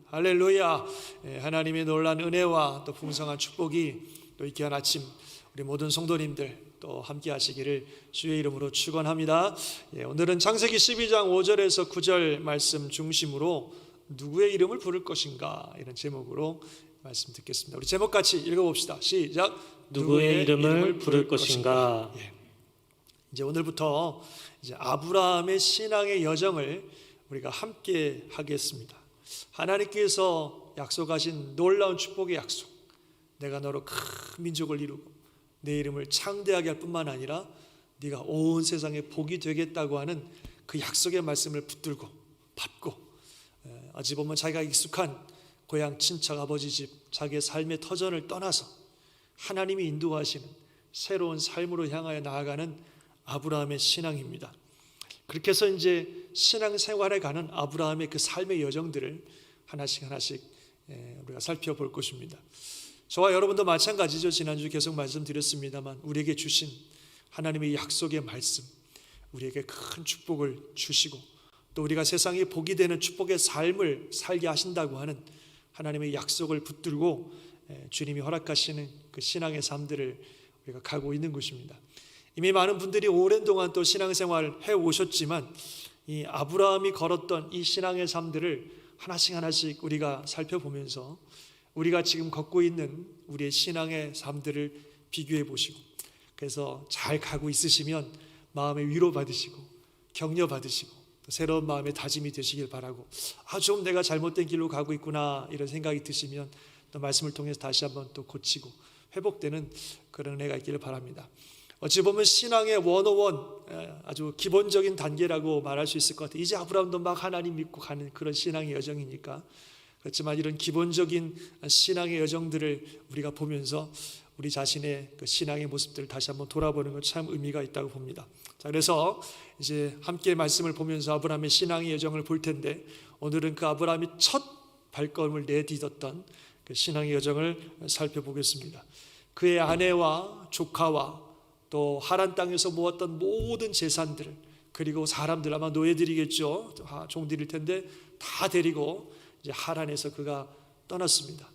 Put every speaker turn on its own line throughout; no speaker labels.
할렐루야. 하나님의 놀라운 은혜와 또 풍성한 축복이 또 이 귀한 아침 우리 모든 성도님들 또 함께 하시기를 주의 이름으로 축원합니다. 오늘은 창세기 12장 5절에서 9절 말씀 중심으로 누구의 이름을 부를 것인가, 이런 제목으로 말씀 듣겠습니다. 우리 제목 같이 읽어봅시다. 시작.
누구의 이름을 부를 것인가.
이제 오늘부터 이제 아브라함의 신앙의 여정을 우리가 함께 하겠습니다. 하나님께서 약속하신 놀라운 축복의 약속, 내가 너로 큰 민족을 이루고 내 이름을 창대하게 할 뿐만 아니라 네가 온 세상에 복이 되겠다고 하는 그 약속의 말씀을 붙들고 받고, 어찌 보면 자기가 익숙한 고향 친척 아버지 집, 자기의 삶의 터전을 떠나서 하나님이 인도하시는 새로운 삶으로 향하여 나아가는 아브라함의 신앙입니다. 그렇게 해서 이제 신앙생활에 가는 아브라함의 그 삶의 여정들을 하나씩 우리가 살펴볼 것입니다. 저와 여러분도 마찬가지죠. 지난주 계속 말씀드렸습니다만 우리에게 주신 하나님의 약속의 말씀, 우리에게 큰 축복을 주시고 또 우리가 세상에 복이 되는 축복의 삶을 살게 하신다고 하는 하나님의 약속을 붙들고 주님이 허락하시는 그 신앙의 삶들을 우리가 가고 있는 것입니다. 이미 많은 분들이 오랜 동안 또 신앙생활 해오셨지만 이 아브라함이 걸었던 이 신앙의 삶들을 하나씩 우리가 살펴보면서 우리가 지금 걷고 있는 우리의 신앙의 삶들을 비교해 보시고, 그래서 잘 가고 있으시면 마음의 위로 받으시고 격려 받으시고 또 새로운 마음의 다짐이 되시길 바라고, 좀 내가 잘못된 길로 가고 있구나 이런 생각이 드시면 또 말씀을 통해서 다시 한번 또 고치고 회복되는 그런 은혜가 있기를 바랍니다. 어찌 보면 신앙의 101, 아주 기본적인 단계라고 말할 수 있을 것 같아요. 이제 아브라함도 막 하나님 믿고 가는 그런 신앙의 여정이니까. 그렇지만 이런 기본적인 신앙의 여정들을 우리가 보면서 우리 자신의 그 신앙의 모습들을 다시 한번 돌아보는 건 참 의미가 있다고 봅니다. 자, 그래서 이제 함께 말씀을 보면서 아브라함의 신앙의 여정을 볼 텐데, 오늘은 그 아브라함이 첫 발걸음을 내딛었던 그 신앙의 여정을 살펴보겠습니다. 그의 아내와 조카와 또 하란 땅에서 모았던 모든 재산들을, 그리고 사람들, 아마 노예들이겠죠, 종들일 텐데 다 데리고 이제 하란에서 그가 떠났습니다.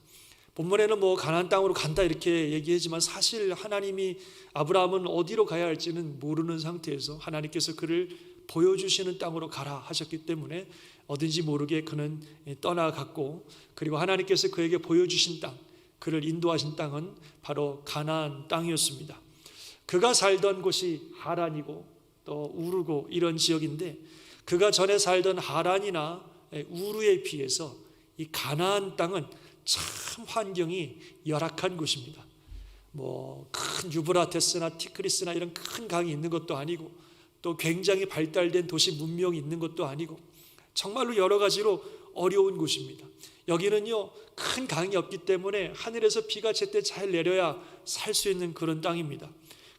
본문에는 가나안 땅으로 간다 이렇게 얘기하지만 사실 하나님이 아브라함은 어디로 가야 할지는 모르는 상태에서 하나님께서 그를 보여주시는 땅으로 가라 하셨기 때문에 어딘지 모르게 그는 떠나갔고, 그리고 하나님께서 그에게 보여주신 땅, 그를 인도하신 땅은 바로 가나안 땅이었습니다. 그가 살던 곳이 하란이고 또 우르고 이런 지역인데, 그가 전에 살던 하란이나 우르에 비해서 이 가나안 땅은 참 환경이 열악한 곳입니다. 큰 유브라테스나 티크리스나 이런 큰 강이 있는 것도 아니고 또 굉장히 발달된 도시 문명이 있는 것도 아니고 정말로 여러 가지로 어려운 곳입니다. 여기는요, 큰 강이 없기 때문에 하늘에서 비가 제때 잘 내려야 살 수 있는 그런 땅입니다.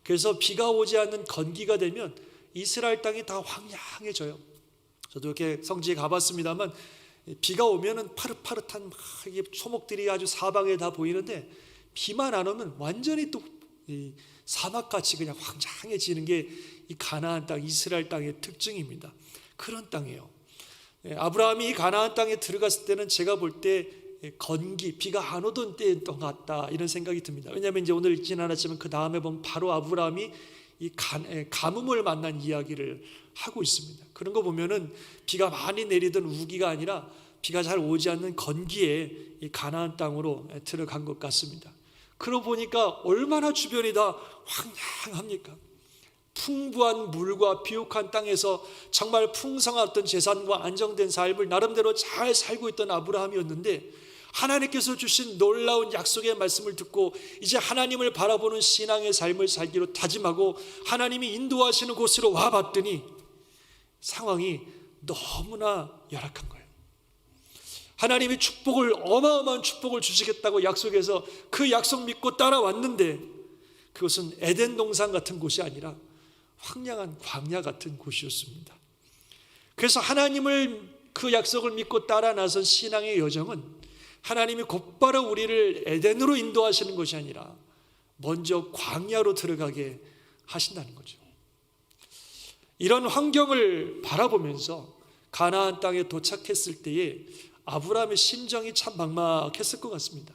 그래서 비가 오지 않는 건기가 되면 이스라엘 땅이 다 황량해져요. 저도 이렇게 성지에 가봤습니다만 비가 오면은 파릇파릇한 초목들이 아주 사방에 다 보이는데, 비만 안 오면 완전히 또 사막같이 그냥 황량해지는 게 이 가나안 땅, 이스라엘 땅의 특징입니다. 그런 땅이에요. 아브라함이 이 가나안 땅에 들어갔을 때는 제가 볼 때 건기, 비가 안 오던 때였던 것 같다 이런 생각이 듭니다. 왜냐하면 이제 오늘 읽지는 않았지만 그 다음에 보면 바로 아브라함이 이 가뭄을 만난 이야기를 하고 있습니다. 그런 거 보면은 비가 많이 내리던 우기가 아니라 비가 잘 오지 않는 건기에 이 가나안 땅으로 들어간 것 같습니다. 그러고 보니까 얼마나 주변이 다 황량합니까? 풍부한 물과 비옥한 땅에서 정말 풍성한 어떤 재산과 안정된 삶을 나름대로 잘 살고 있던 아브라함이었는데, 하나님께서 주신 놀라운 약속의 말씀을 듣고 이제 하나님을 바라보는 신앙의 삶을 살기로 다짐하고 하나님이 인도하시는 곳으로 와봤더니 상황이 너무나 열악한 거예요. 하나님이 어마어마한 축복을 주시겠다고 약속해서 그 약속 믿고 따라왔는데, 그것은 에덴 동산 같은 곳이 아니라 황량한 광야 같은 곳이었습니다. 그래서 하나님을, 그 약속을 믿고 따라 나선 신앙의 여정은 하나님이 곧바로 우리를 에덴으로 인도하시는 것이 아니라 먼저 광야로 들어가게 하신다는 거죠. 이런 환경을 바라보면서 가나안 땅에 도착했을 때에 아브라함의 심정이 참 막막했을 것 같습니다.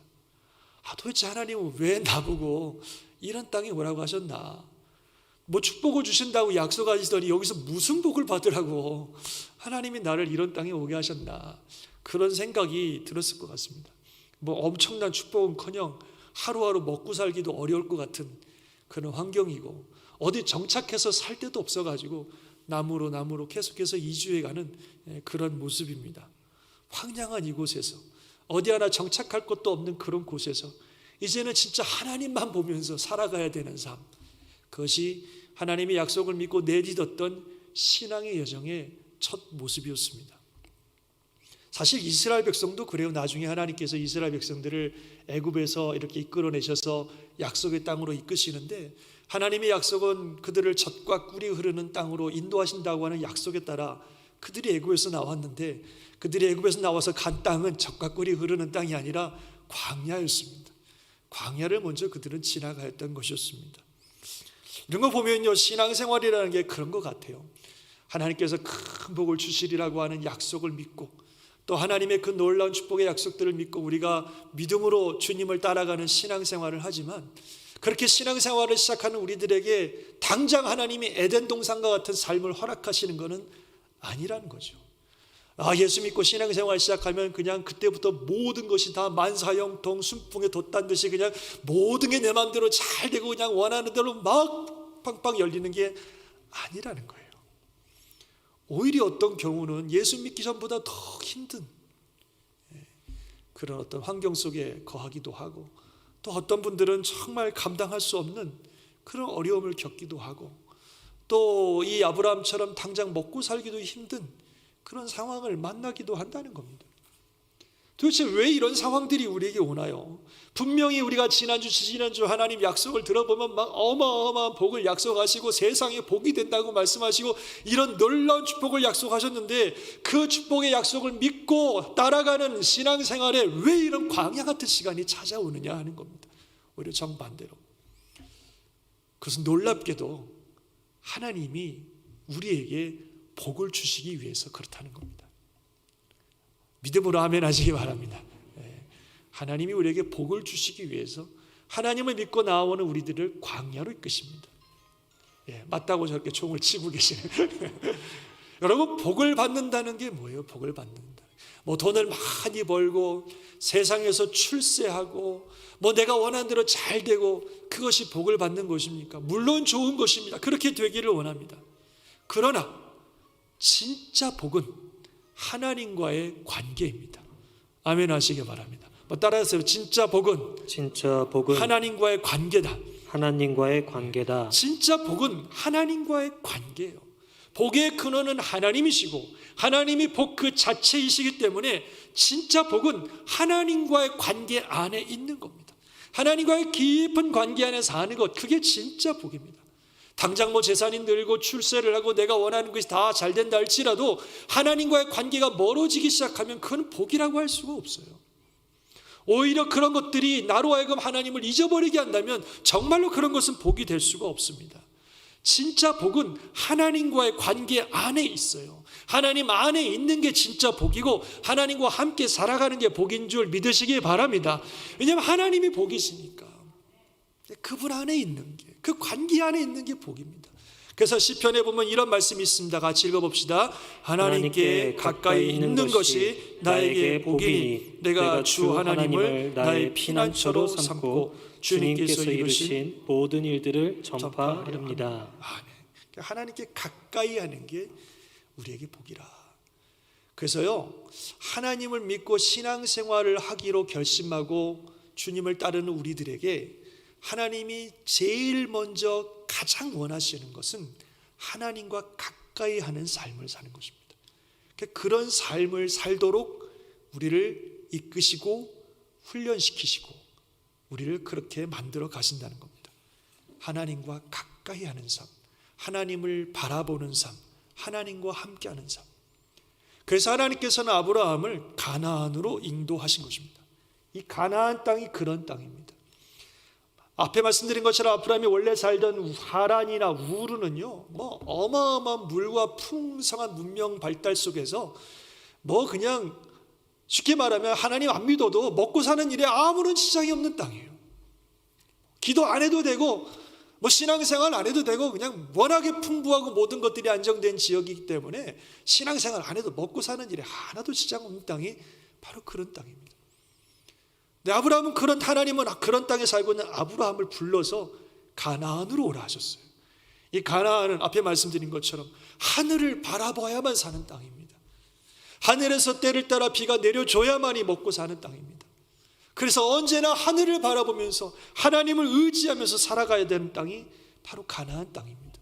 도대체 하나님은 왜 나보고 이런 땅에 오라고 하셨나? 뭐 축복을 주신다고 약속하시더니 여기서 무슨 복을 받으라고 하나님이 나를 이런 땅에 오게 하셨나? 그런 생각이 들었을 것 같습니다. 뭐 엄청난 축복은커녕 하루하루 먹고 살기도 어려울 것 같은 그런 환경이고, 어디 정착해서 살 데도 없어가지고 나무로 계속해서 이주해가는 그런 모습입니다. 황량한 이곳에서, 어디 하나 정착할 것도 없는 그런 곳에서 이제는 진짜 하나님만 보면서 살아가야 되는 삶, 그것이 하나님의 약속을 믿고 내딛었던 신앙의 여정의 첫 모습이었습니다. 사실 이스라엘 백성도 그래요. 나중에 하나님께서 이스라엘 백성들을 애굽에서 이렇게 이끌어내셔서 약속의 땅으로 이끄시는데, 하나님의 약속은 그들을 젖과 꿀이 흐르는 땅으로 인도하신다고 하는 약속에 따라 그들이 애굽에서 나왔는데, 그들이 애굽에서 나와서 간 땅은 젖과 꿀이 흐르는 땅이 아니라 광야였습니다. 광야를 먼저 그들은 지나가였던 것이었습니다. 이런 거 보면요, 신앙생활이라는 게 그런 것 같아요. 하나님께서 큰 복을 주시리라고 하는 약속을 믿고, 또 하나님의 그 놀라운 축복의 약속들을 믿고 우리가 믿음으로 주님을 따라가는 신앙생활을 하지만, 그렇게 신앙생활을 시작하는 우리들에게 당장 하나님이 에덴 동산과 같은 삶을 허락하시는 것은 아니라는 거죠. 예수 믿고 신앙생활 시작하면 그냥 그때부터 모든 것이 다 만사형통 순풍에 돛단 듯이 그냥 모든 게 내 마음대로 잘 되고 그냥 원하는 대로 막 팡팡 열리는 게 아니라는 거예요. 오히려 어떤 경우는 예수 믿기 전보다 더 힘든 그런 어떤 환경 속에 거하기도 하고, 또 어떤 분들은 정말 감당할 수 없는 그런 어려움을 겪기도 하고, 또 이 아브라함처럼 당장 먹고 살기도 힘든 그런 상황을 만나기도 한다는 겁니다. 도대체 왜 이런 상황들이 우리에게 오나요? 분명히 우리가 지난주 하나님 약속을 들어보면 막 어마어마한 복을 약속하시고 세상에 복이 된다고 말씀하시고 이런 놀라운 축복을 약속하셨는데, 그 축복의 약속을 믿고 따라가는 신앙생활에 왜 이런 광야 같은 시간이 찾아오느냐 하는 겁니다. 오히려 정반대로, 그것은 놀랍게도 하나님이 우리에게 복을 주시기 위해서 그렇다는 겁니다. 믿음으로 아멘 하시기 바랍니다. 하나님이 우리에게 복을 주시기 위해서 하나님을 믿고 나오는 우리들을 광야로 이끄십니다. 맞다고 저렇게 총을 치고 계시는 여러분, 복을 받는다는 게 뭐예요? 복을 받는다, 뭐 돈을 많이 벌고 세상에서 출세하고 뭐 내가 원하는 대로 잘 되고, 그것이 복을 받는 것입니까? 물론 좋은 것입니다. 그렇게 되기를 원합니다. 그러나 진짜 복은 하나님과의 관계입니다. 아멘 하시기 바랍니다. 따라하세요. 진짜 복은 하나님과의 관계다.
하나님과의 관계다.
진짜 복은 하나님과의 관계예요. 복의 근원은 하나님이시고 하나님이 복 그 자체이시기 때문에 진짜 복은 하나님과의 관계 안에 있는 겁니다. 하나님과의 깊은 관계 안에 사는 것, 그게 진짜 복입니다. 당장 뭐 재산이 늘고 출세를 하고 내가 원하는 것이 다 잘 된다 할지라도 하나님과의 관계가 멀어지기 시작하면 그건 복이라고 할 수가 없어요. 오히려 그런 것들이 나로 하여금 하나님을 잊어버리게 한다면 정말로 그런 것은 복이 될 수가 없습니다. 진짜 복은 하나님과의 관계 안에 있어요. 하나님 안에 있는 게 진짜 복이고 하나님과 함께 살아가는 게 복인 줄 믿으시기 바랍니다. 왜냐하면 하나님이 복이시니까. 그분 안에 있는 게, 그 관계 안에 있는 게 복입니다. 그래서 시편에 보면 이런 말씀이 있습니다. 같이 읽어봅시다. 하나님께 가까이 있는 것이 나에게 복이니 내가 주 하나님을 나의 피난처로 삼고 주님께서 이루신
모든 일들을 전파하렵니다.
하나님께 가까이 하는 게 우리에게 복이라. 그래서요, 하나님을 믿고 신앙생활을 하기로 결심하고 주님을 따르는 우리들에게 하나님이 제일 먼저 가장 원하시는 것은 하나님과 가까이 하는 삶을 사는 것입니다. 그런 삶을 살도록 우리를 이끄시고 훈련시키시고 우리를 그렇게 만들어 가신다는 겁니다. 하나님과 가까이 하는 삶, 하나님을 바라보는 삶, 하나님과 함께하는 삶. 그래서 하나님께서는 아브라함을 가나안으로 인도하신 것입니다. 이 가나안 땅이 그런 땅입니다. 앞에 말씀드린 것처럼 아브라함이 원래 살던 하란이나 우르는요, 뭐 어마어마한 물과 풍성한 문명 발달 속에서 뭐 그냥 쉽게 말하면 하나님 안 믿어도 먹고 사는 일에 아무런 지장이 없는 땅이에요. 기도 안 해도 되고 신앙생활 안 해도 되고 그냥 워낙에 풍부하고 모든 것들이 안정된 지역이기 때문에 신앙생활 안 해도 먹고 사는 일에 하나도 지장 없는 땅이 바로 그런 땅입니다. 근데 아브라함은 하나님은 그런 땅에 살고 있는 아브라함을 불러서 가나안으로 오라 하셨어요. 이 가나안은 앞에 말씀드린 것처럼 하늘을 바라봐야만 사는 땅입니다. 하늘에서 때를 따라 비가 내려줘야만이 먹고 사는 땅입니다. 그래서 언제나 하늘을 바라보면서 하나님을 의지하면서 살아가야 되는 땅이 바로 가나안 땅입니다.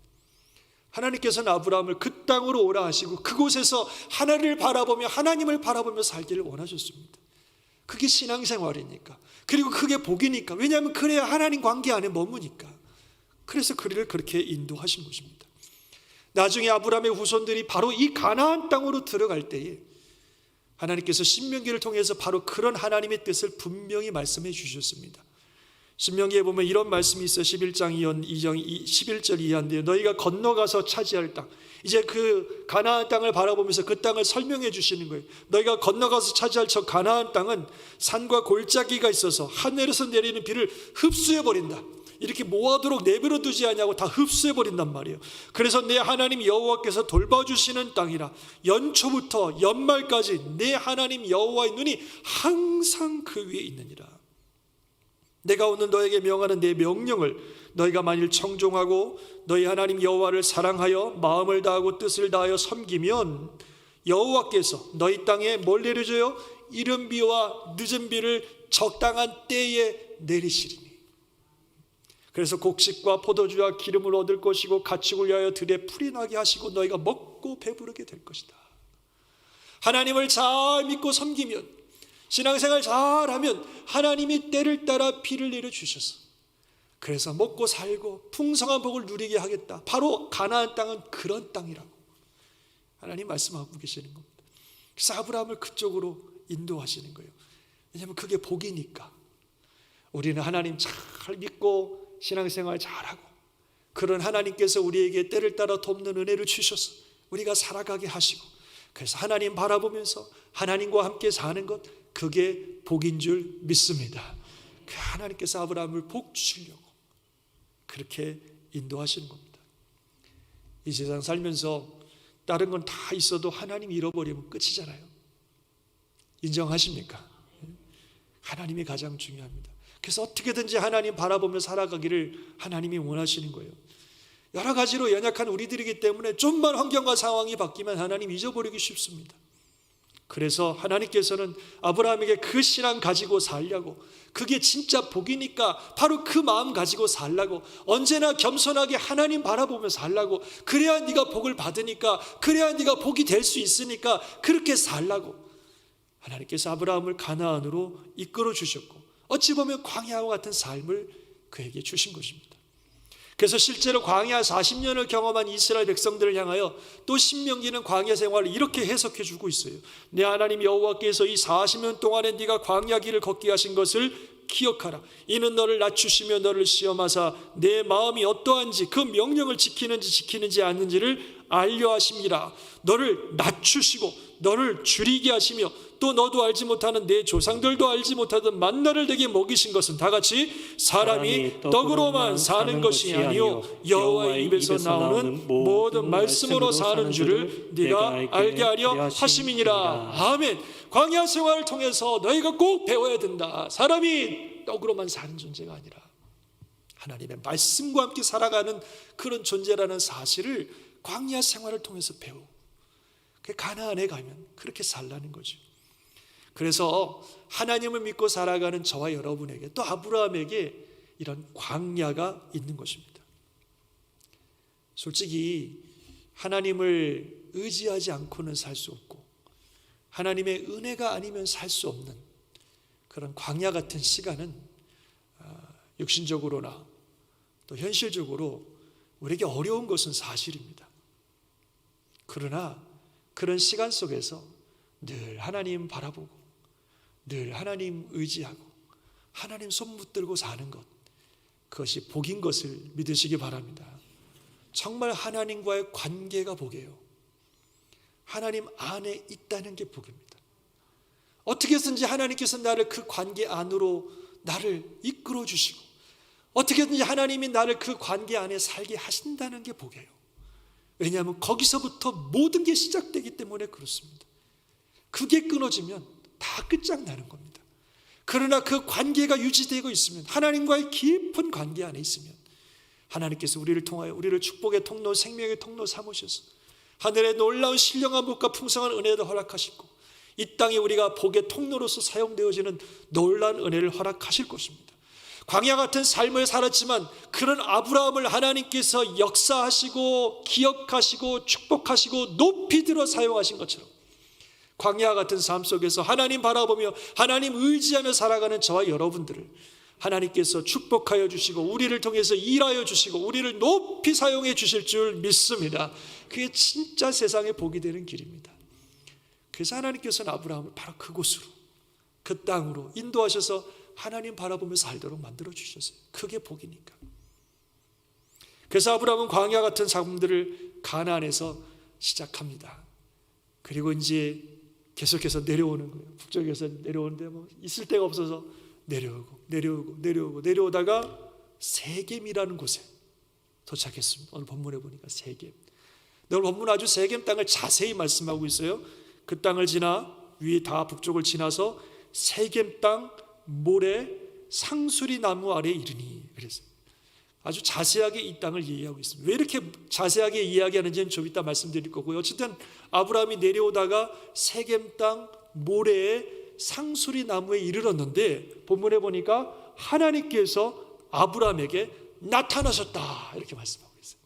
하나님께서는 아브라함을 그 땅으로 오라 하시고 그곳에서 하늘을 바라보며 하나님을 바라보며 살기를 원하셨습니다. 그게 신앙생활이니까, 그리고 그게 복이니까, 왜냐하면 그래야 하나님 관계 안에 머무니까. 그래서 그를 그렇게 인도하신 것입니다. 나중에 아브라함의 후손들이 바로 이 가나안 땅으로 들어갈 때에 하나님께서 신명기를 통해서 바로 그런 하나님의 뜻을 분명히 말씀해 주셨습니다. 신명기에 보면 이런 말씀이 있어요. 11장 11절 이하인데요. 너희가 건너가서 차지할 땅, 이제 그 가나안 땅을 바라보면서 그 땅을 설명해 주시는 거예요. 너희가 건너가서 차지할 저 가나안 땅은 산과 골짜기가 있어서 하늘에서 내리는 비를 흡수해 버린다. 이렇게 모아도록 내버려 두지 않냐고 다 흡수해 버린단 말이에요. 그래서 내 하나님 여호와께서 돌봐주시는 땅이라 연초부터 연말까지 내 하나님 여호와의 눈이 항상 그 위에 있느니라. 내가 오늘 너에게 명하는 내 명령을 너희가 만일 청종하고 너희 하나님 여호와를 사랑하여 마음을 다하고 뜻을 다하여 섬기면 여호와께서 너희 땅에 뭘 내려줘요? 이른 비와 늦은 비를 적당한 때에 내리시리니. 그래서 곡식과 포도주와 기름을 얻을 것이고 가축을 위하여 들에 풀이 나게 하시고 너희가 먹고 배부르게 될 것이다. 하나님을 잘 믿고 섬기면, 신앙생활 잘하면 하나님이 때를 따라 비를 내려주셔서 그래서 먹고 살고 풍성한 복을 누리게 하겠다. 바로 가나안 땅은 그런 땅이라고 하나님 말씀하고 계시는 겁니다. 그래서 아브라함을 그쪽으로 인도하시는 거예요. 왜냐하면 그게 복이니까. 우리는 하나님 잘 믿고 신앙생활 잘하고 그런 하나님께서 우리에게 때를 따라 돕는 은혜를 주셔서 우리가 살아가게 하시고, 그래서 하나님 바라보면서 하나님과 함께 사는 것, 그게 복인 줄 믿습니다. 그 하나님께서 아브라함을 복 주시려고 그렇게 인도하시는 겁니다. 이 세상 살면서 다른 건 다 있어도 하나님 잃어버리면 끝이잖아요. 인정하십니까? 하나님이 가장 중요합니다. 그래서 어떻게든지 하나님 바라보며 살아가기를 하나님이 원하시는 거예요. 여러 가지로 연약한 우리들이기 때문에 좀만 환경과 상황이 바뀌면 하나님 잊어버리기 쉽습니다. 그래서 하나님께서는 아브라함에게 그 신앙 가지고 살려고, 그게 진짜 복이니까 바로 그 마음 가지고 살라고, 언제나 겸손하게 하나님 바라보며 살라고, 그래야 네가 복을 받으니까, 그래야 네가 복이 될 수 있으니까 그렇게 살라고 하나님께서 아브라함을 가나안으로 이끌어 주셨고, 어찌 보면 광야와 같은 삶을 그에게 주신 것입니다. 그래서 실제로 광야 40년을 경험한 이스라엘 백성들을 향하여 또 신명기는 광야 생활을 이렇게 해석해 주고 있어요. 내 하나님 여호와께서 이 40년 동안에 네가 광야 길을 걷게 하신 것을 기억하라. 이는 너를 낮추시며 너를 시험하사 내 마음이 어떠한지 그 명령을 지키는지 않는지를 알려 하심이라. 너를 낮추시고 너를 줄이게 하시며 또 너도 알지 못하는 내 조상들도 알지 못하던 만나를 내게 먹이신 것은 다 같이 사람이 떡으로만 사는 것이 아니요 여호와의 입에서 나오는 모든 말씀으로 사는 줄을 네가 알게 하려 하심이니라. 아멘. 광야 생활을 통해서 너희가 꼭 배워야 된다. 사람이 떡으로만 사는 존재가 아니라 하나님의 말씀과 함께 살아가는 그런 존재라는 사실을 광야 생활을 통해서 배우고, 그 가나안에 가면 그렇게 살라는 거죠. 그래서 하나님을 믿고 살아가는 저와 여러분에게, 또 아브라함에게 이런 광야가 있는 것입니다. 솔직히 하나님을 의지하지 않고는 살 수 없고 하나님의 은혜가 아니면 살 수 없는 그런 광야 같은 시간은 육신적으로나 또 현실적으로 우리에게 어려운 것은 사실입니다. 그러나 그런 시간 속에서 늘 하나님 바라보고 늘 하나님 의지하고 하나님 손 붙들고 사는 것, 그것이 복인 것을 믿으시기 바랍니다. 정말 하나님과의 관계가 복이에요. 하나님 안에 있다는 게 복입니다. 어떻게 해서든지 하나님께서 나를 그 관계 안으로 나를 이끌어 주시고 어떻게든지 하나님이 나를 그 관계 안에 살게 하신다는 게 복이에요. 왜냐하면 거기서부터 모든 게 시작되기 때문에 그렇습니다. 그게 끊어지면 다 끝장나는 겁니다. 그러나 그 관계가 유지되고 있으면, 하나님과의 깊은 관계 안에 있으면 하나님께서 우리를 통하여 우리를 축복의 통로, 생명의 통로 삼으셔서 하늘의 놀라운 신령한 복과 풍성한 은혜도 허락하시고 이 땅에 우리가 복의 통로로서 사용되어지는 놀라운 은혜를 허락하실 것입니다. 광야 같은 삶을 살았지만 그런 아브라함을 하나님께서 역사하시고 기억하시고 축복하시고 높이 들어 사용하신 것처럼 광야 같은 삶 속에서 하나님 바라보며 하나님 의지하며 살아가는 저와 여러분들을 하나님께서 축복하여 주시고 우리를 통해서 일하여 주시고 우리를 높이 사용해 주실 줄 믿습니다. 그게 진짜 세상에 복이 되는 길입니다. 그래서 하나님께서는 아브라함을 바로 그곳으로, 그 땅으로 인도하셔서 하나님 바라보며 살도록 만들어 주셨어요. 그게 복이니까. 그래서 아브라함은 광야 같은 삶들을 가나안에서 시작합니다. 그리고 이제 계속해서 내려오는 거예요. 북쪽에서 내려오는데 뭐 있을 데가 없어서 내려오다가 세겜이라는 곳에 도착했습니다. 오늘 본문에 보니까 세겜. 오늘 본문 아주 세겜 땅을 자세히 말씀하고 있어요. 그 땅을 지나 위에 다 북쪽을 지나서 세겜 땅 모래 상수리 나무 아래에 이르니, 그래서 아주 자세하게 이 땅을 이해하고 있습니다. 왜 이렇게 자세하게 이야기하는지는 좀 이따 말씀드릴 거고요. 어쨌든 아브라함이 내려오다가 세겜 땅 모래에 상수리 나무에 이르렀는데 본문에 보니까 하나님께서 아브라함에게 나타나셨다 이렇게 말씀하고 있어요.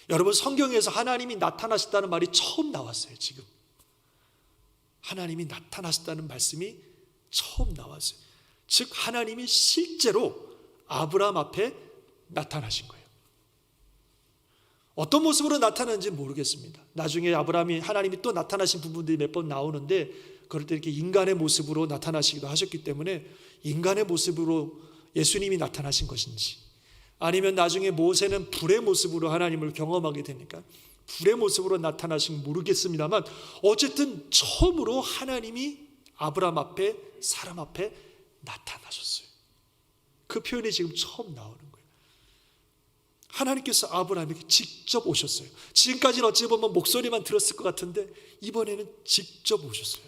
여러분, 성경에서 하나님이 나타나셨다는 말이 처음 나왔어요. 지금 하나님이 나타나셨다는 말씀이 처음 나왔어요. 즉 하나님이 실제로 아브라함 앞에 나타나신 거예요. 어떤 모습으로 나타나는지 모르겠습니다. 나중에 하나님이 또 나타나신 부분들이 몇 번 나오는데 그럴 때 이렇게 인간의 모습으로 나타나시기도 하셨기 때문에 인간의 모습으로 예수님이 나타나신 것인지, 아니면 나중에 모세는 불의 모습으로 하나님을 경험하게 되니까 불의 모습으로 나타나신 모르겠습니다만 어쨌든 처음으로 하나님이 아브라함 앞에, 사람 앞에 나타나셨어요. 그 표현이 지금 처음 나오는 거예요. 하나님께서 아브라함에게 직접 오셨어요. 지금까지는 어찌 보면 목소리만 들었을 것 같은데 이번에는 직접 오셨어요.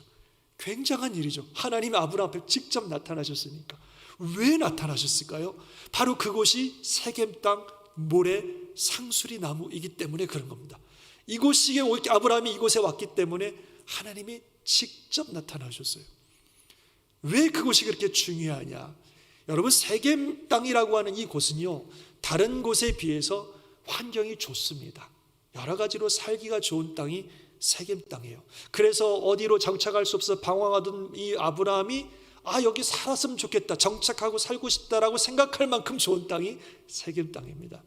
굉장한 일이죠. 하나님이 아브라함 앞에 직접 나타나셨으니까. 왜 나타나셨을까요? 바로 그곳이 세겜 땅 모래 상수리 나무이기 때문에 그런 겁니다. 이곳에 아브라함이 이곳에 왔기 때문에 하나님이 직접 나타나셨어요. 왜 그곳이 그렇게 중요하냐? 여러분, 세겜 땅이라고 하는 이 곳은요, 다른 곳에 비해서 환경이 좋습니다. 여러 가지로 살기가 좋은 땅이 세겜 땅이에요. 그래서 어디로 정착할 수 없어 방황하던 이 아브라함이 여기 살았으면 좋겠다, 정착하고 살고 싶다라고 생각할 만큼 좋은 땅이 세겜 땅입니다.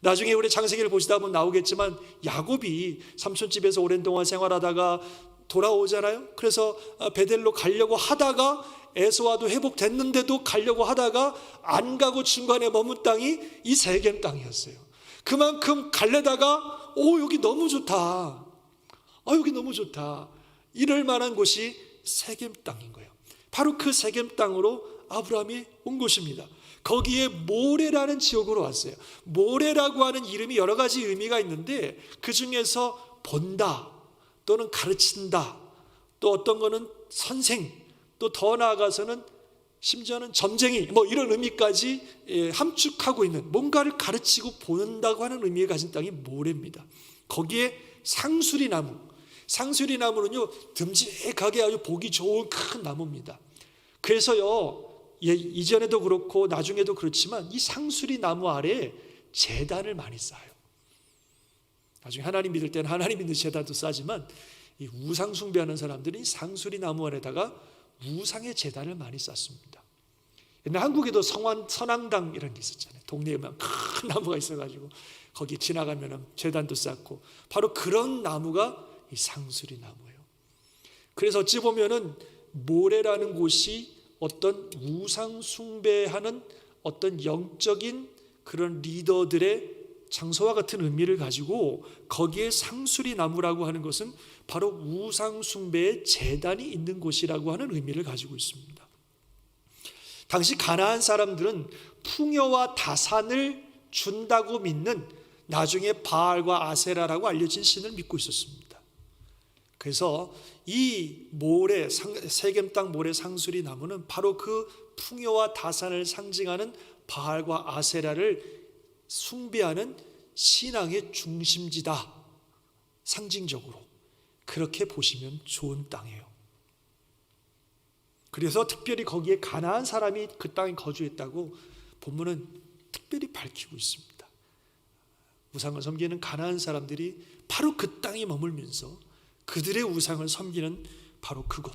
나중에 우리 창세기를 보시다 보면 나오겠지만 야곱이 삼촌집에서 오랜 동안 생활하다가 돌아오잖아요. 그래서 베델로 가려고 하다가 에서와도 회복됐는데도 가려고 하다가 안 가고 중간에 머문 땅이 이 세겜 땅이었어요. 그만큼 갈래다가 여기 너무 좋다, 여기 너무 좋다, 이럴 만한 곳이 세겜 땅인 거예요. 바로 그 세겜 땅으로 아브라함이 온 곳입니다. 거기에 모레라는 지역으로 왔어요. 모레라고 하는 이름이 여러 가지 의미가 있는데 그 중에서 본다 또는 가르친다, 또 어떤 거는 선생, 또 더 나아가서는 심지어는 점쟁이, 이런 의미까지 함축하고 있는, 뭔가를 가르치고 보는다고 하는 의미를 가진 땅이 모래입니다. 거기에 상수리나무는요 듬직하게 아주 보기 좋은 큰 나무입니다. 그래서요 이전에도 그렇고 나중에도 그렇지만 이 상수리나무 아래에 제단을 많이 쌓아요. 나중에 하나님 믿을 때는 하나님 믿는 제단도 싸지만 이 우상 숭배하는 사람들이 상수리나무 아래다가 우상의 제단을 많이 쌓습니다. 옛날 한국에도 선앙당 이런 게 있었잖아요. 동네에만 큰 나무가 있어가지고 거기 지나가면 제단도 쌓고, 바로 그런 나무가 이 상수리나무예요. 그래서 어찌 보면은 모래라는 곳이 어떤 우상 숭배하는 어떤 영적인 그런 리더들의 장소와 같은 의미를 가지고 거기에 상수리 나무라고 하는 것은 바로 우상 숭배의 제단이 있는 곳이라고 하는 의미를 가지고 있습니다. 당시 가나안 사람들은 풍요와 다산을 준다고 믿는 나중에 바알과 아세라라고 알려진 신을 믿고 있었습니다. 그래서 이 모래, 세겜 땅 모래 상수리 나무는 바로 그 풍요와 다산을 상징하는 바알과 아세라를 숭배하는 신앙의 중심지다. 상징적으로 그렇게 보시면 좋은 땅이에요. 그래서 특별히 거기에 가나안 사람이 그 땅에 거주했다고 본문은 특별히 밝히고 있습니다. 우상을 섬기는 가나안 사람들이 바로 그 땅에 머물면서 그들의 우상을 섬기는 바로 그곳,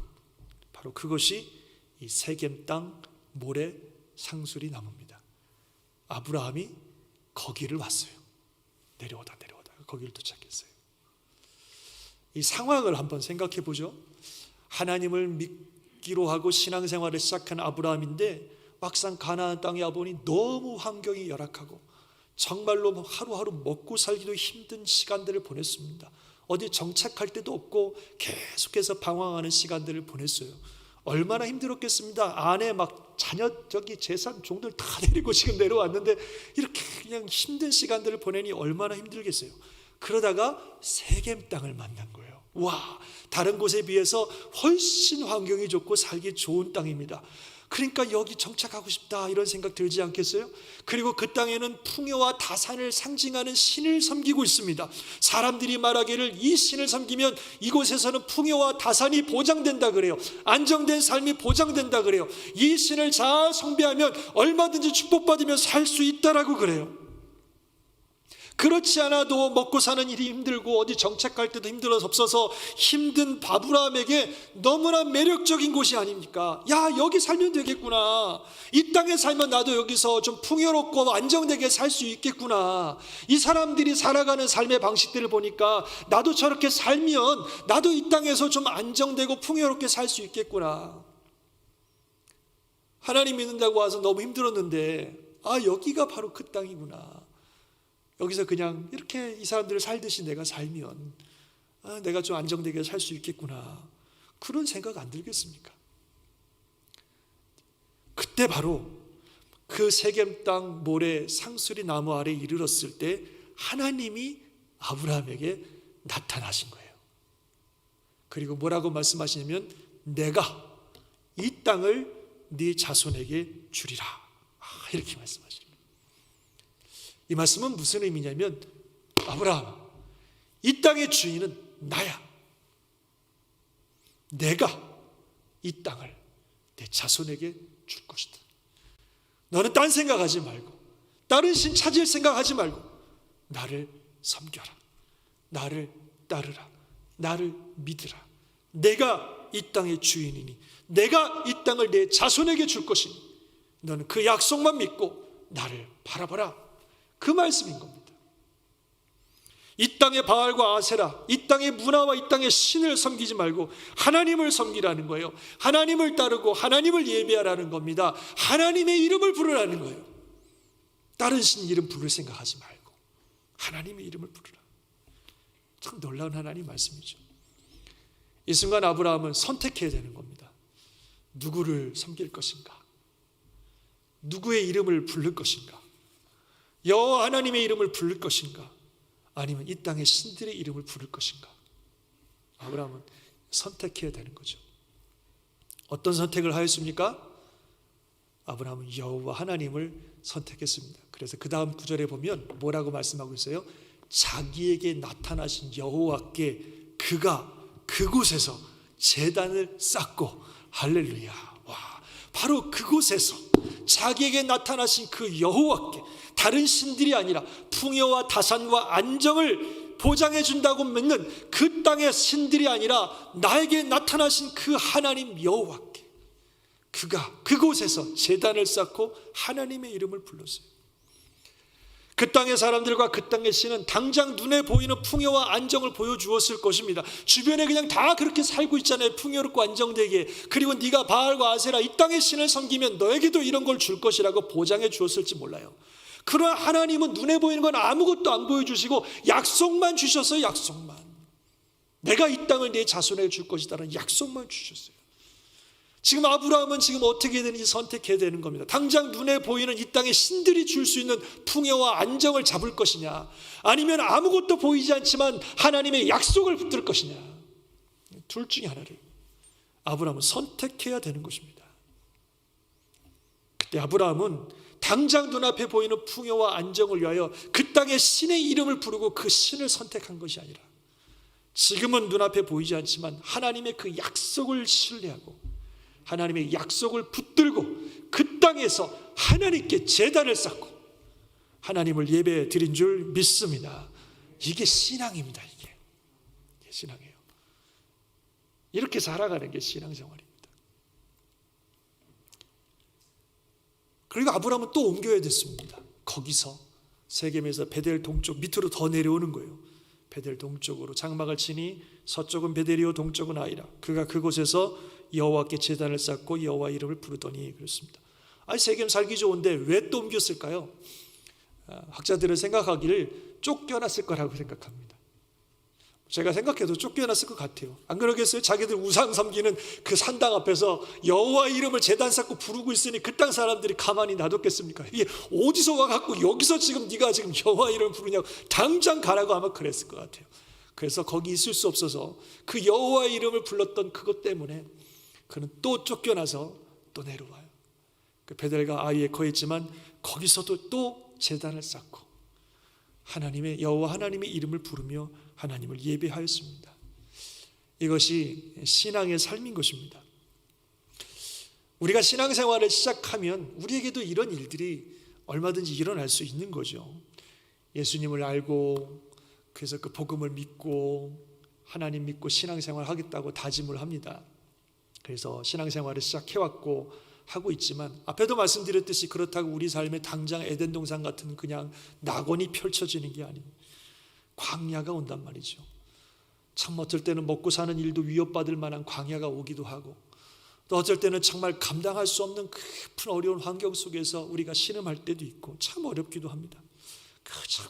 바로 그것이 이 세겜 땅 모래 상수리 나무입니다. 아브라함이 거기를 왔어요. 내려오다 거기를 도착했어요. 이 상황을 한번 생각해 보죠. 하나님을 믿기로 하고 신앙생활을 시작한 아브라함인데 막상 가나안 땅에 와보니 너무 환경이 열악하고 정말로 하루하루 먹고 살기도 힘든 시간들을 보냈습니다. 어디 정착할 데도 없고 계속해서 방황하는 시간들을 보냈어요. 얼마나 힘들었겠습니다. 아내 막 자녀 재산 종들 다 데리고 지금 내려왔는데 이렇게 그냥 힘든 시간들을 보내니 얼마나 힘들겠어요. 그러다가 세겜 땅을 만난 거예요. 와, 다른 곳에 비해서 훨씬 환경이 좋고 살기 좋은 땅입니다. 그러니까 여기 정착하고 싶다 이런 생각 들지 않겠어요? 그리고 그 땅에는 풍요와 다산을 상징하는 신을 섬기고 있습니다. 사람들이 말하기를 이 신을 섬기면 이곳에서는 풍요와 다산이 보장된다 그래요. 안정된 삶이 보장된다 그래요. 이 신을 잘 숭배하면 얼마든지 축복받으며 살 수 있다라고 그래요. 그렇지 않아도 먹고 사는 일이 힘들고 어디 정착할 때도 힘들어서 없어서 힘든 아브라함에게 너무나 매력적인 곳이 아닙니까? 야, 여기 살면 되겠구나. 이 땅에 살면 나도 여기서 좀 풍요롭고 안정되게 살 수 있겠구나. 이 사람들이 살아가는 삶의 방식들을 보니까 나도 저렇게 살면 나도 이 땅에서 좀 안정되고 풍요롭게 살 수 있겠구나. 하나님 믿는다고 와서 너무 힘들었는데 여기가 바로 그 땅이구나. 여기서 그냥 이렇게 이 사람들을 살듯이 내가 살면 내가 좀 안정되게 살 수 있겠구나. 그런 생각 안 들겠습니까? 그때 바로 그 세겜 땅 모래 상수리 나무 아래 이르렀을 때 하나님이 아브라함에게 나타나신 거예요. 그리고 뭐라고 말씀하시냐면 내가 이 땅을 네 자손에게 주리라. 이렇게 말씀하십니다. 이 말씀은 무슨 의미냐면 아브라함, 이 땅의 주인은 나야. 내가 이 땅을 내 자손에게 줄 것이다. 너는 딴 생각하지 말고 다른 신 찾을 생각하지 말고 나를 섬겨라. 나를 따르라. 나를 믿으라. 내가 이 땅의 주인이니 내가 이 땅을 내 자손에게 줄 것이니 너는 그 약속만 믿고 나를 바라봐라. 그 말씀인 겁니다. 이 땅의 바알과 아세라, 이 땅의 문화와 이 땅의 신을 섬기지 말고 하나님을 섬기라는 거예요. 하나님을 따르고 하나님을 예배하라는 겁니다. 하나님의 이름을 부르라는 거예요. 다른 신 이름 부를 생각하지 말고 하나님의 이름을 부르라. 참 놀라운 하나님 말씀이죠. 이 순간 아브라함은 선택해야 되는 겁니다. 누구를 섬길 것인가? 누구의 이름을 부를 것인가? 여호와 하나님의 이름을 부를 것인가? 아니면 이 땅의 신들의 이름을 부를 것인가? 아브라함은 선택해야 되는 거죠. 어떤 선택을 하였습니까? 아브라함은 여호와 하나님을 선택했습니다. 그래서 그 다음 구절에 보면 뭐라고 말씀하고 있어요? 자기에게 나타나신 여호와께 그가 그곳에서 제단을 쌓고 할렐루야. 와, 바로 그곳에서 자기에게 나타나신 그 여호와께 다른 신들이 아니라 풍요와 다산과 안정을 보장해 준다고 믿는 그 땅의 신들이 아니라 나에게 나타나신 그 하나님 여호와께 그가 그곳에서 제단을 쌓고 하나님의 이름을 불렀어요. 그 땅의 사람들과 그 땅의 신은 당장 눈에 보이는 풍요와 안정을 보여주었을 것입니다. 주변에 그냥 다 그렇게 살고 있잖아요. 풍요롭고 안정되게. 그리고 네가 바알과 아세라 이 땅의 신을 섬기면 너에게도 이런 걸 줄 것이라고 보장해 주었을지 몰라요. 그러나 하나님은 눈에 보이는 건 아무것도 안 보여주시고 약속만 주셨어요. 약속만. 내가 이 땅을 내 자손에게 줄 것이다라는 약속만 주셨어요. 지금 아브라함은 지금 어떻게 되는지 선택해야 되는 겁니다. 당장 눈에 보이는 이 땅의 신들이 줄 수 있는 풍요와 안정을 잡을 것이냐, 아니면 아무것도 보이지 않지만 하나님의 약속을 붙들 것이냐, 둘 중에 하나를 아브라함은 선택해야 되는 것입니다. 그때 아브라함은 당장 눈앞에 보이는 풍요와 안정을 위하여 그 땅의 신의 이름을 부르고 그 신을 선택한 것이 아니라, 지금은 눈앞에 보이지 않지만 하나님의 그 약속을 신뢰하고 하나님의 약속을 붙들고 그 땅에서 하나님께 제단을 쌓고 하나님을 예배 드린 줄 믿습니다. 이게 신앙입니다. 이게 신앙이에요. 이렇게 살아가는 게 신앙생활입니다. 그리고 아브라함은 또 옮겨야 됐습니다. 거기서 세겜에서 베델 동쪽 밑으로 더 내려오는 거예요. 베델 동쪽으로 장막을 치니 서쪽은 베델이요 동쪽은 아이라. 그가 그곳에서 여호와께 제단을 쌓고 여호와 이름을 부르더니 그렇습니다. 아니 세겜 살기 좋은데 왜 또 옮겼을까요? 학자들은 생각하기를 쫓겨났을 거라고 생각합니다. 제가 생각해도 쫓겨났을 것 같아요. 안 그러겠어요? 자기들 우상 섬기는 그 산당 앞에서 여호와 이름을 제단 쌓고 부르고 있으니 그 땅 사람들이 가만히 놔뒀겠습니까? 이게 어디서 와갖고 여기서 지금 네가 지금 여호와 이름을 부르냐고 당장 가라고 아마 그랬을 것 같아요. 그래서 거기 있을 수 없어서 그 여호와 이름을 불렀던 그것 때문에 그는 또 쫓겨나서 또 내려와요. 그 베델과 아이에 거했지만 거기서도 또 제단을 쌓고 하나님의 여호와 하나님의 이름을 부르며 하나님을 예배하였습니다. 이것이 신앙의 삶인 것입니다. 우리가 신앙생활을 시작하면 우리에게도 이런 일들이 얼마든지 일어날 수 있는 거죠. 예수님을 알고 그래서 그 복음을 믿고 하나님 믿고 신앙생활 하겠다고 다짐을 합니다. 그래서 신앙생활을 시작해왔고 하고 있지만 앞에도 말씀드렸듯이 그렇다고 우리 삶에 당장 에덴 동산 같은 그냥 낙원이 펼쳐지는 게 아니에요. 광야가 온단 말이죠. 참 어쩔 때는 먹고 사는 일도 위협받을 만한 광야가 오기도 하고, 또 어쩔 때는 정말 감당할 수 없는 깊은 어려운 환경 속에서 우리가 신음할 때도 있고 참 어렵기도 합니다.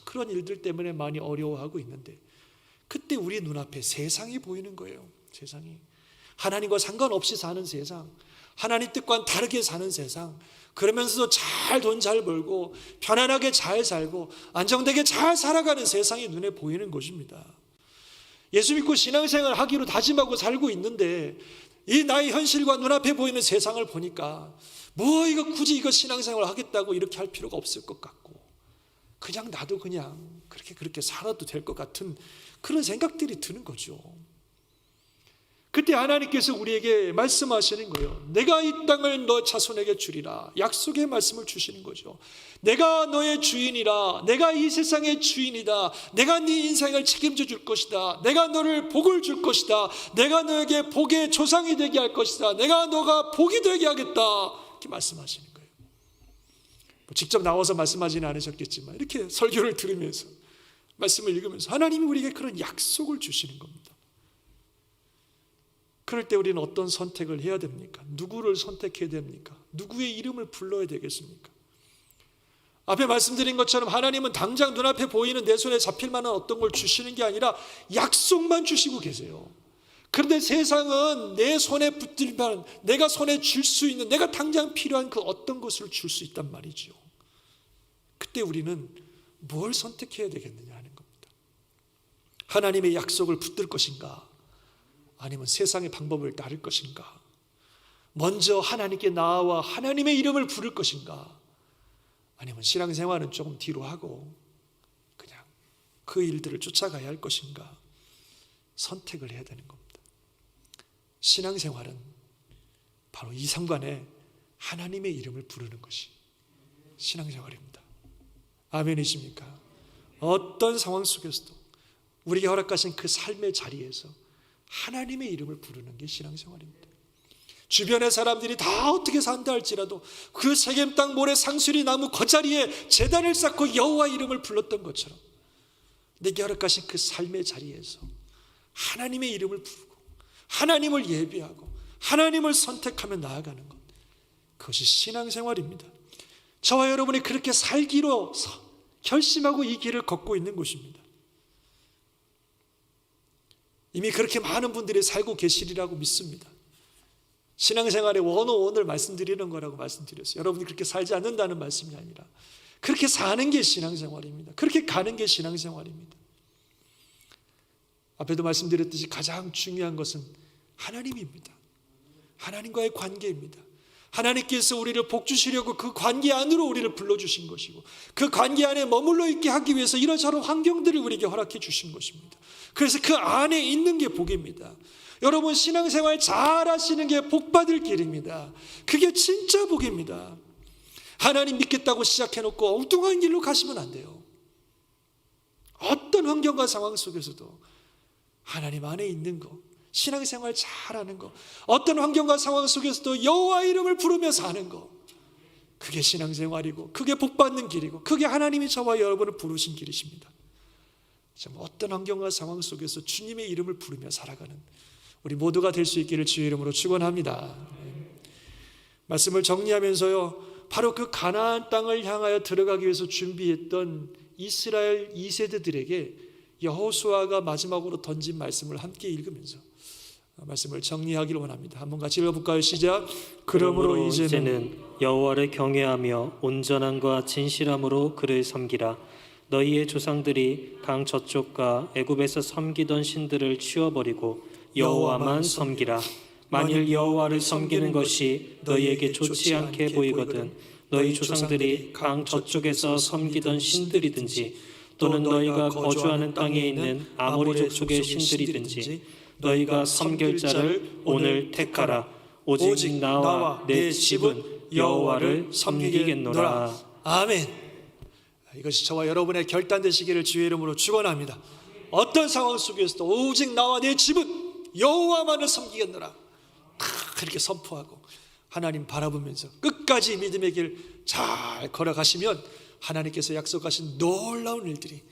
그런 일들 때문에 많이 어려워하고 있는데, 그때 우리 눈앞에 세상이 보이는 거예요. 세상이 하나님과 상관없이 사는 세상, 하나님 뜻과는 다르게 사는 세상, 그러면서도 돈 잘 벌고 편안하게 잘 살고 안정되게 잘 살아가는 세상이 눈에 보이는 것입니다. 예수 믿고 신앙생활 하기로 다짐하고 살고 있는데 이 나의 현실과 눈앞에 보이는 세상을 보니까 굳이 이거 신앙생활 하겠다고 이렇게 할 필요가 없을 것 같고, 그냥 나도 그냥 그렇게 살아도 될 것 같은 그런 생각들이 드는 거죠. 그때 하나님께서 우리에게 말씀하시는 거예요. 내가 이 땅을 너 자손에게 주리라. 약속의 말씀을 주시는 거죠. 내가 너의 주인이라. 내가 이 세상의 주인이다. 내가 네 인생을 책임져 줄 것이다. 내가 너를 복을 줄 것이다. 내가 너에게 복의 조상이 되게 할 것이다. 내가 너가 복이 되게 하겠다. 이렇게 말씀하시는 거예요. 직접 나와서 말씀하지는 않으셨겠지만 이렇게 설교를 들으면서 말씀을 읽으면서 하나님이 우리에게 그런 약속을 주시는 겁니다. 그럴 때 우리는 어떤 선택을 해야 됩니까? 누구를 선택해야 됩니까? 누구의 이름을 불러야 되겠습니까? 앞에 말씀드린 것처럼 하나님은 당장 눈앞에 보이는 내 손에 잡힐 만한 어떤 걸 주시는 게 아니라 약속만 주시고 계세요. 그런데 세상은 내 손에 붙들면 내가 손에 줄 수 있는, 내가 당장 필요한 그 어떤 것을 줄 수 있단 말이죠. 그때 우리는 뭘 선택해야 되겠느냐 하는 겁니다. 하나님의 약속을 붙들 것인가? 아니면 세상의 방법을 따를 것인가? 먼저 하나님께 나아와 하나님의 이름을 부를 것인가? 아니면 신앙생활은 조금 뒤로 하고 그냥 그 일들을 쫓아가야 할 것인가? 선택을 해야 되는 겁니다. 신앙생활은 바로 이 상관에 하나님의 이름을 부르는 것이 신앙생활입니다. 아멘이십니까? 어떤 상황 속에서도 우리에게 허락하신 그 삶의 자리에서 하나님의 이름을 부르는 게 신앙생활입니다. 주변의 사람들이 다 어떻게 산다 할지라도 그 세겜 땅 모래 상수리 나무 겉자리에 제단을 쌓고 여호와 이름을 불렀던 것처럼 내게 허락하신 그 삶의 자리에서 하나님의 이름을 부르고 하나님을 예배하고 하나님을 선택하며 나아가는 것, 그것이 신앙생활입니다. 저와 여러분이 그렇게 살기로 결심하고 이 길을 걷고 있는 곳입니다. 이미 그렇게 많은 분들이 살고 계시리라고 믿습니다. 신앙생활의 101을 말씀드리는 거라고 말씀드렸어요. 여러분이 그렇게 살지 않는다는 말씀이 아니라 그렇게 사는 게 신앙생활입니다. 그렇게 가는 게 신앙생활입니다. 앞에도 말씀드렸듯이 가장 중요한 것은 하나님입니다. 하나님과의 관계입니다. 하나님께서 우리를 복주시려고 그 관계 안으로 우리를 불러주신 것이고 그 관계 안에 머물러 있게 하기 위해서 이러저런 환경들을 우리에게 허락해 주신 것입니다. 그래서 그 안에 있는 게 복입니다. 여러분 신앙생활 잘 하시는 게 복받을 길입니다. 그게 진짜 복입니다. 하나님 믿겠다고 시작해놓고 엉뚱한 길로 가시면 안 돼요. 어떤 환경과 상황 속에서도 하나님 안에 있는 거, 신앙생활 잘하는 거, 어떤 환경과 상황 속에서도 여호와 이름을 부르며 사는 거, 그게 신앙생활이고 그게 복받는 길이고 그게 하나님이 저와 여러분을 부르신 길이십니다. 어떤 환경과 상황 속에서 주님의 이름을 부르며 살아가는 우리 모두가 될 수 있기를 주의 이름으로 축원합니다. 말씀을 정리하면서요, 바로 그 가나안 땅을 향하여 들어가기 위해서 준비했던 이스라엘 2세대들에게 여호수아가 마지막으로 던진 말씀을 함께 읽으면서 말씀을 정리하기를 원합니다. 한번 같이 읽어볼까요? 시작. 그러므로 이제는
여호와를 경외하며 온전함과 진실함으로 그를 섬기라. 너희의 조상들이 강 저쪽과 애굽에서 섬기던 신들을 치워버리고 여호와만 섬기라. 만일 여호와를 섬기는 것이 너희에게 좋지 않게 보이거든 너희 조상들이 강 저쪽에서 섬기던 신들이든지 또는 너희가 거주하는 땅에 있는 아모리 족속의 신들이든지 너희가 섬길 자를 오늘 택하라. 오직 나와 내 집은 여호와를 섬기겠노라.
아멘. 이것이 저와 여러분의 결단 되시기를 주의 이름으로 축원합니다. 어떤 상황 속에서도 오직 나와 내 집은 여호와만을 섬기겠노라. 그렇게 선포하고 하나님 바라보면서 끝까지 믿음의 길 잘 걸어가시면 하나님께서 약속하신 놀라운 일들이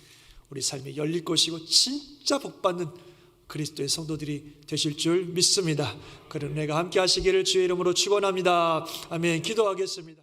우리 삶에 열릴 것이고 진짜 복받는 그리스도의 성도들이 되실 줄 믿습니다. 그런 은혜가 함께 하시기를 주의 이름으로 축원합니다. 아멘. 기도하겠습니다.